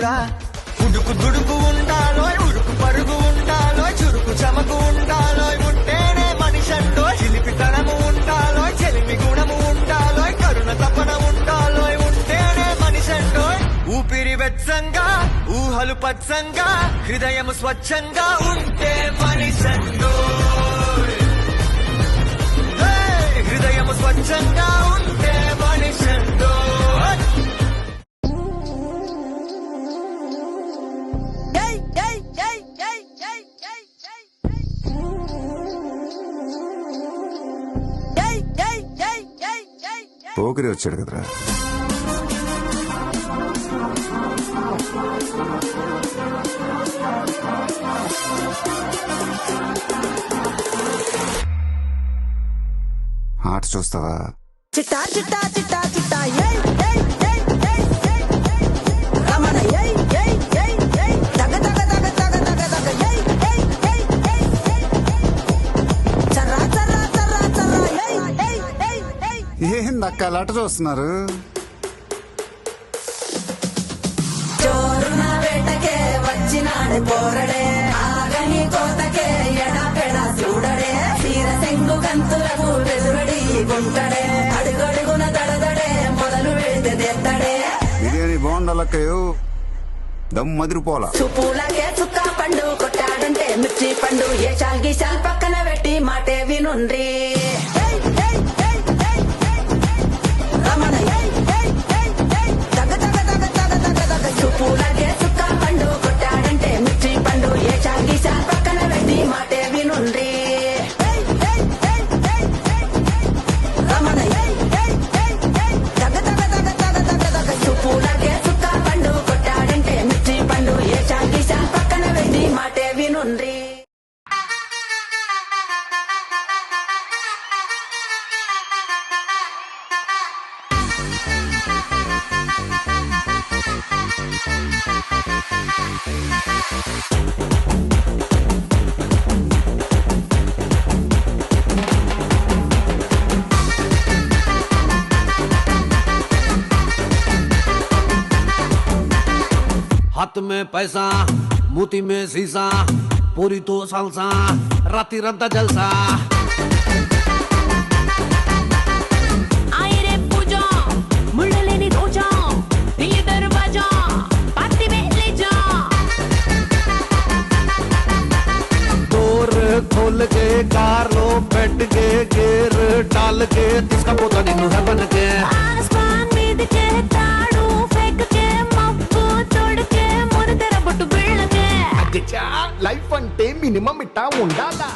చురుకుగా ఉడుకు దుడుకు ఉండాలో ఉడుకు పరుగు ఉండాలో చురుకు చమకు ఉండాలో ఉంటేనే మనిషంటో చిలిపితనము ఉండాలో చెలిమి గుణము ఉండాలో కరుణ తపన ఉండాలో ఉంటేనే మనిషంటో ఊపిరి వెచ్చంగా ఊహలు పచ్చంగా హృదయము స్వచ్ఛంగా ఉంటే మనిషంటో హృదయము స్వచ్ఛంగా ఉంటే మనిషంటో పోకిరి వచ్చాడు కదరా. ఆట చూస్తావా? చిట్టా చిట్టా చిట్టా చిట్టా ఏయ్ ఏయ్ ఏయ్ ఏయ్ ఏయ్ రమణ ఏయ్ ఏయ్ ఏయ్ ఏయ్ తగ తగ తగ తగ తగ తగ ఏయ్ ఏయ్ ఏయ్ ఏయ్ చర్రా చర్రా చర్రా చర్రా ఏయ్ ఏయ్ ఏయ్ ఏయ్ ఏందక్క ఆట చూస్తున్నారు? చోరున వేటకే వచ్చినాడు పోరడే ఆగని కోతకే ఎడా పెడా చూడడే తీర సెంగు కంతులకు వెలువడి గుంటడే అడుగడుగున దడదడే మొదలు వెళితే తెత్తడే బిర్యానీ బాగుండాలక్కయ్యో, దమ్ మదిరిపోలా. చుప్పులకే చుక్క పండు కొట్టాడంటే మిర్చి పండు ఏ చాల్ గీశాల్ పక్కన పెట్టి మాటే వినుండ్రి రమణ ఏయ్ ఏయ్ ఏయ్ ఏయ్ తగ తగ తగ తగ తగ తగ చుప్పులకే చుక్క పండు కొట్టాడంటే మిర్చి పండు ఏ చాల్ గీశాల్ పక్కన పెట్టి మాటే వినుండ్రి రమణ ఏయ్ ఏయ్ ఏయ్ ఏయ్ తగ తగ తగ తగ తగ తగ చుప్పులకే చుక్క పండు కొట్టాడంటే మిర్చి పండు ఏ చాల్ గీశాల్ పక్కన పెట్టి మాటే వినుండ్రి हाथ में पैसा मोती में शीशा पूरी तो सालसा राती रंता जलसा आए रे पूजा मुड़लेनी रोजा दिल दरवाजा पार्टी में ले जा डोर खोल के कार लो बैठ के गेर डाल के तिसका पोता निन्नु है बन के आसमान मीद के ताड़ू फेंक के मब्बू तोड़ के मोर तेरा बट्टू बिड़ के లైఫ్ అంటే మినిమం ఇట్టా ఉండాలా?